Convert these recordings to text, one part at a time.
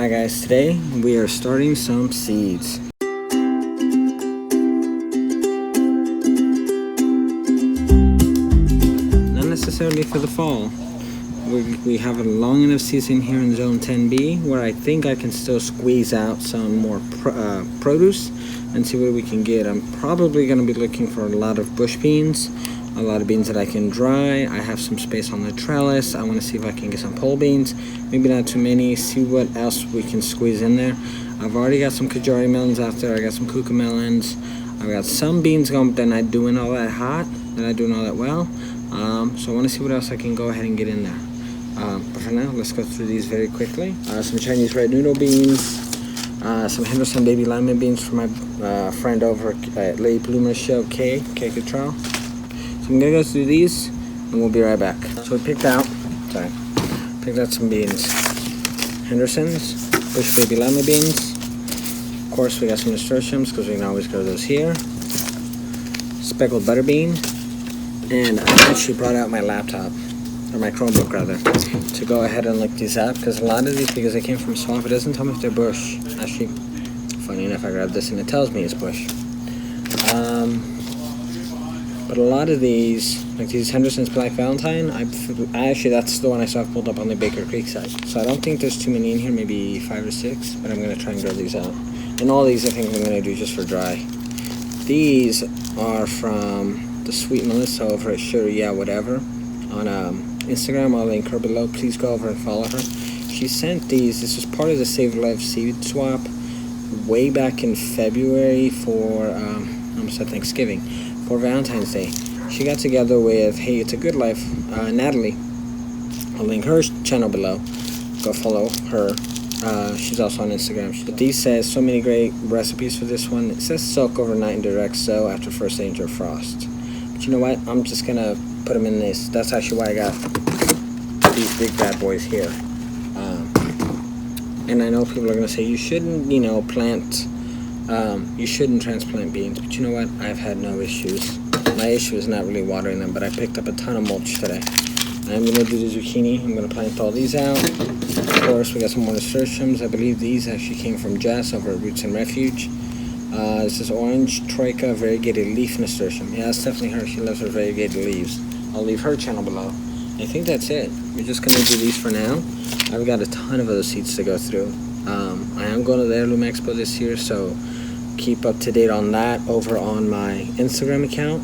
Hi guys, today we are starting some seeds. Not necessarily for the fall. We have a long enough season here in zone 10B where I think I can still squeeze out some more produce and see what we can get. I'm probably going to be looking for a lot of bush beans, a lot of beans that I can dry. I have some space on the trellis. I want to see if I can get some pole beans, maybe not too many, see what else we can squeeze in there. I've already got some Kajari melons out there. I got some Kuka melons. I've got some beans going, but they're not doing all that hot. They're not doing all that well. So I want to see what else I can go ahead and get in there. But for now, let's go through these very quickly. Some Chinese red noodle beans, some Henderson baby lima beans from my friend over at Lady Bloomer Show, Kay Cottrell. So I'm gonna go through these, and we'll be right back. So we picked out some beans. Henderson's, bush baby lima beans. Of course, we got some nasturtiums because we can always grow those here. Speckled butter bean, and I actually brought out my laptop. Or my Chromebook rather, to go ahead and look these up, because a lot of these, because they came from swamp, it doesn't tell me if they're bush. Actually, funny enough, I grabbed this and it tells me it's bush. But a lot of these, like these Henderson's Black Valentine, I actually, that's the one I saw pulled up on the Baker Creek side. So I don't think there's too many in here, maybe 5 or 6, but I'm going to try and grow these out. And all these I think I'm going to do just for dry. These are from the Sweet Melissa over at Sure Yeah Whatever on Instagram. I'll link her below. Please go over and follow her. She sent these. This was part of the Save Life seed swap way back in February for almost at Thanksgiving, for Valentine's Day. She got together with Hey It's a Good Life, Natalie. I'll link her channel below. Go follow her. She's also on Instagram. But these says so many great recipes for this one. It says soak overnight and direct sow after first danger of frost. But you know what? I'm just gonna put them in this. That's actually why I got these big bad boys here. And I know people are going to say you shouldn't, you shouldn't transplant beans. But you know what? I've had no issues. My issue is not really watering them, but I picked up a ton of mulch today. I'm going to do the zucchini. I'm going to plant all these out. Of course, we got some more nasturtiums. I believe these actually came from Jess over at Roots and Refuge. This is orange troika variegated leaf nasturtium. Yeah, that's definitely her. She loves her variegated leaves. I'll leave her channel below. I think that's it. We're just going to do these for now. I've got a ton of other seeds to go through. I am going to the Heirloom Expo this year, so keep up to date on that over on my Instagram account.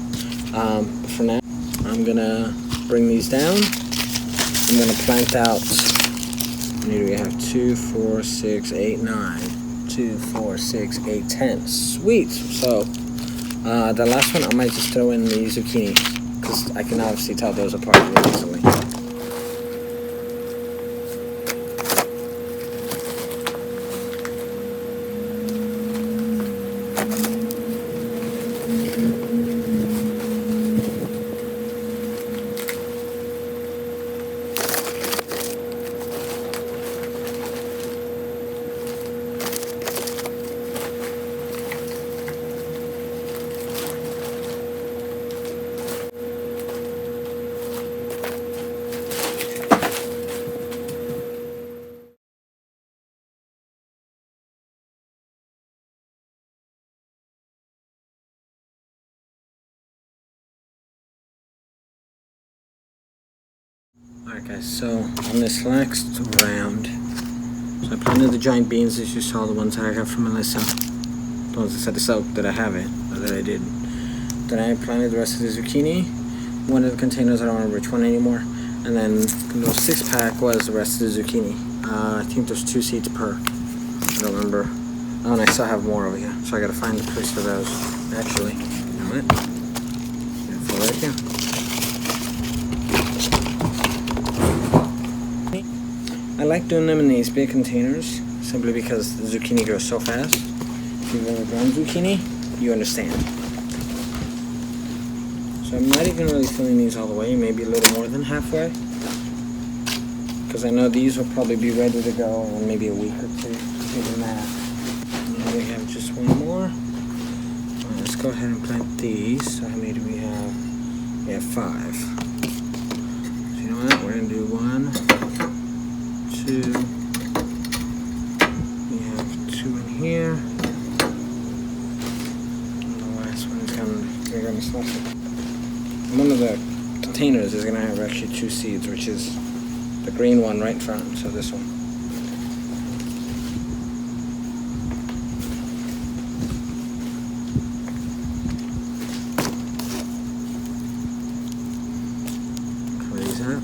But for now, I'm going to bring these down. I'm going to plant out, how many do we have? 2, 4, 6, 8, 9. 2, 4, 6, 8, 10. Sweet. So the last one I might just throw in the zucchini, because I can obviously tell those apart really easily. Alright guys, so on this next round, so I planted the giant beans as you saw, the ones I got from Melissa. The ones that said to soak that I haven't, or that I did. Then I planted the rest of the zucchini. One of the containers, I don't remember which one anymore. And then the little 6-pack was the rest of the zucchini. I think there's 2 seeds per. I don't remember. Oh, and I still have more over here, so I gotta find the place for those. Actually, you know what? Fall right here. I like doing them in these big containers simply because the zucchini grows so fast. If you've ever grown zucchini, you understand. So I'm not even really filling these all the way, maybe a little more than halfway. Because I know these will probably be ready to go in maybe a week or 2, even that. And then we have just one more. Right, let's go ahead and plant these. So how many do we have? We have 5. So you know what? We're going to do 1, 2, One of the containers is going to have actually 2 seeds, which is the green one right in front, so this one. Cover these up.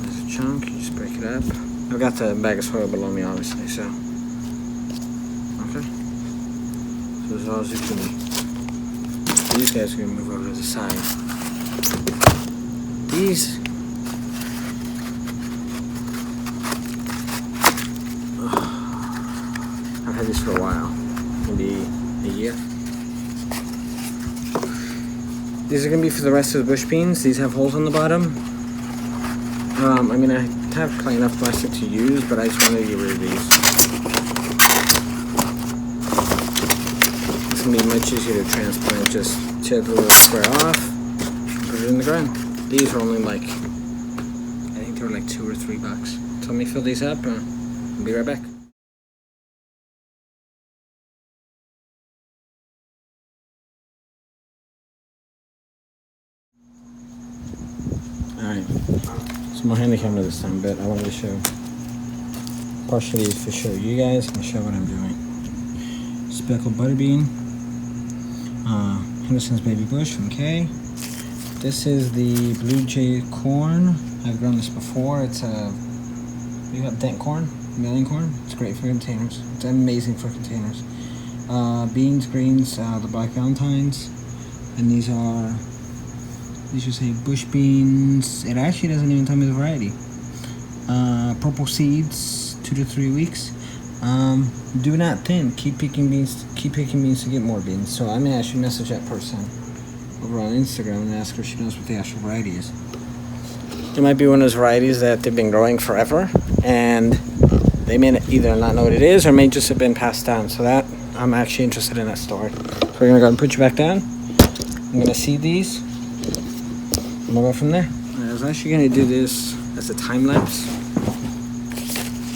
There's a chunk, you just break it up. I've got the bag of soil below me, obviously, so. Okay. So there's all zucchini. These guys are going to move over to the side. These, I've had these for a while, maybe a year. These are going to be for the rest of the bush beans. These have holes on the bottom. I mean, I have plenty enough plastic to use, but I just wanted to get rid of these. It's going to be much easier to transplant. Just tear the little square off, put it in the ground. These are only like, I think they were like $2 or $3. So let me fill these up, I'll be right back. Alright, so more handy camera this time, but I wanted to show, partially to show you guys and show what I'm doing. Speckled butterbean, Henderson's baby bush from Kay. This is the blue jay corn. I've grown this before. It's you got dent corn, milling corn. It's great for containers. It's amazing for containers. Beans, greens, the black valentines, and these should say bush beans. It actually doesn't even tell me the variety. Purple seeds, 2 to 3 weeks. Do not thin. Keep picking beans to get more beans. So I may actually message that person over on Instagram and ask her if she knows what the actual variety is. It might be one of those varieties that they've been growing forever, and they may either not know what it is or may just have been passed down. So that I'm actually interested in that story. So we're gonna go and put you back down. I'm gonna seed these. And we'll go from there. I was actually gonna do this as a time lapse,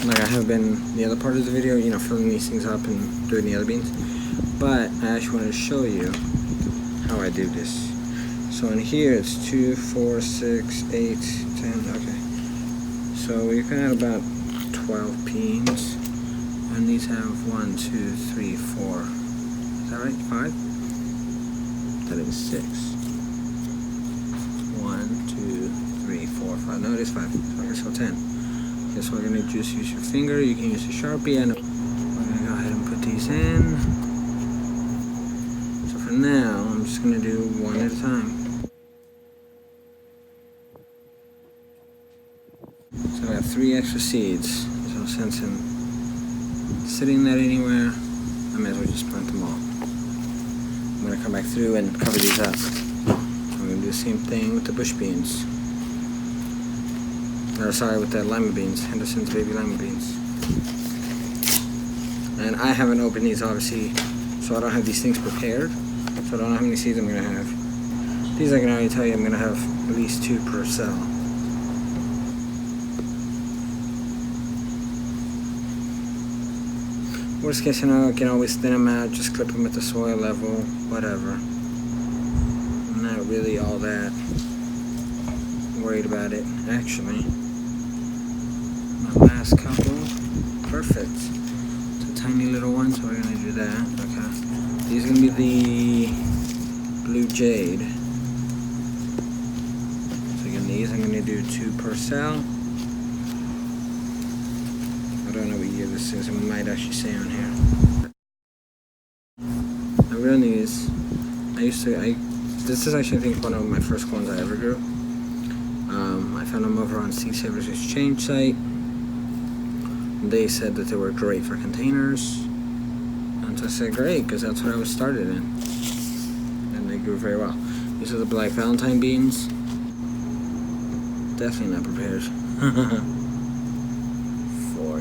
like I have been the other part of the video, you know, filling these things up and doing the other beans. But I actually wanted to show you how I do this. So in here it's 2, 4, 6, 8, 10, okay. So we've got about 12 beans. And these have 1, 2, 3, 4. Is that right? 5? That is 6. 1, 2, 3, 4, 5. No, it is 5. So 10. Okay, so we're gonna just use your finger. You can use a Sharpie, and we're gonna go ahead and put these in. So for now, I'm just gonna do one at a time. So I have 3 extra seeds. So since I'm sitting there anywhere, I might as well just plant them all. I'm gonna come back through and cover these up. I'm gonna do the same thing with the bush beans. Or sorry, with the lima beans, Henderson's baby lima beans. And I haven't opened these, obviously, so I don't have these things prepared. So I don't know how many seeds I'm gonna have. These I can already tell you I'm gonna have at least 2 per cell. Worst case scenario, I can always thin them out, just clip them at the soil level, whatever. I'm not really all that worried about it, actually. My last couple, perfect. It's a tiny little one, so we're gonna do that. Okay. These are gonna be the blue jade. So again, these I'm gonna do 2 per cell. I don't know what year this is. It might actually say on here. I've grown these. This is actually, I think, one of my first ones I ever grew. I found them over on Seed Savers Exchange site. They said that they were great for containers. And so I said great, because that's what I was started in. And they grew very well. These are the black valentine beans. Definitely not prepared.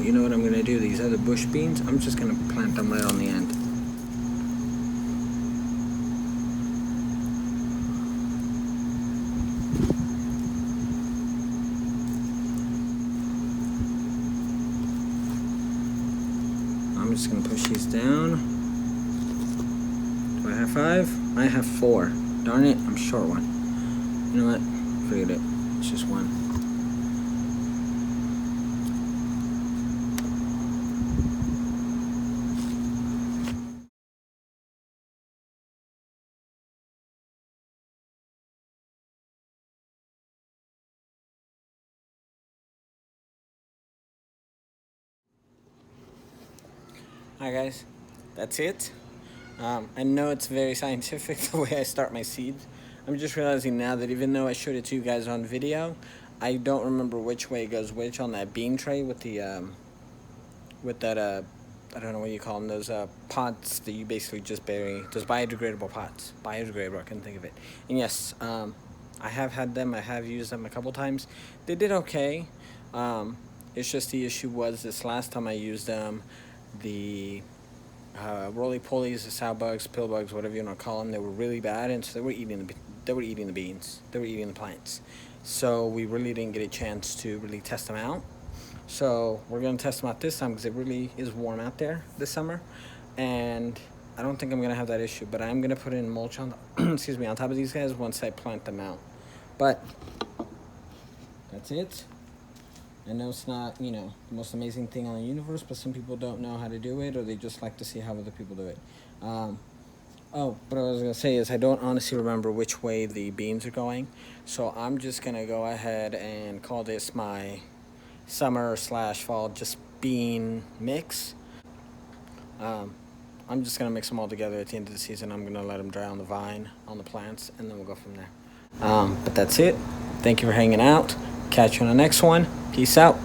You know what I'm gonna do? These other bush beans, I'm just gonna plant them right on the end. I'm just gonna push these down. Do Do I have 5? I have 4. Darn it, I'm short one. You know what? Forget it. It's just 1. Hi guys, that's it. I know it's very scientific the way I start my seeds. I'm just realizing now that even though I showed it to you guys on video, I don't remember which way goes which on that bean tray with the with that I don't know what you call them, those pots that you basically just bury, those biodegradable pots. Biodegradable, I couldn't think of it. And yes, I have had them, I have used them a couple times. They did okay. It's just the issue was this last time I used them, the roly-polies, the sow bugs, pill bugs, whatever you want to call them, they were really bad, and so they were eating the beans, they were eating the plants. So we really didn't get a chance to really test them out. So we're gonna test them out this time because it really is warm out there this summer, and I don't think I'm gonna have that issue. But I'm gonna put in mulch on, excuse me, on top of these guys once I plant them out. But that's it. I know it's not, you know, the most amazing thing on the universe, but some people don't know how to do it, or they just like to see how other people do it. Oh, but what I was going to say is I don't honestly remember which way the beans are going, so I'm just going to go ahead and call this my summer/fall just bean mix. I'm just going to mix them all together at the end of the season. I'm going to let them dry on the vine, on the plants, and then we'll go from there. But that's it. Thank you for hanging out. Catch you on the next one. Peace out.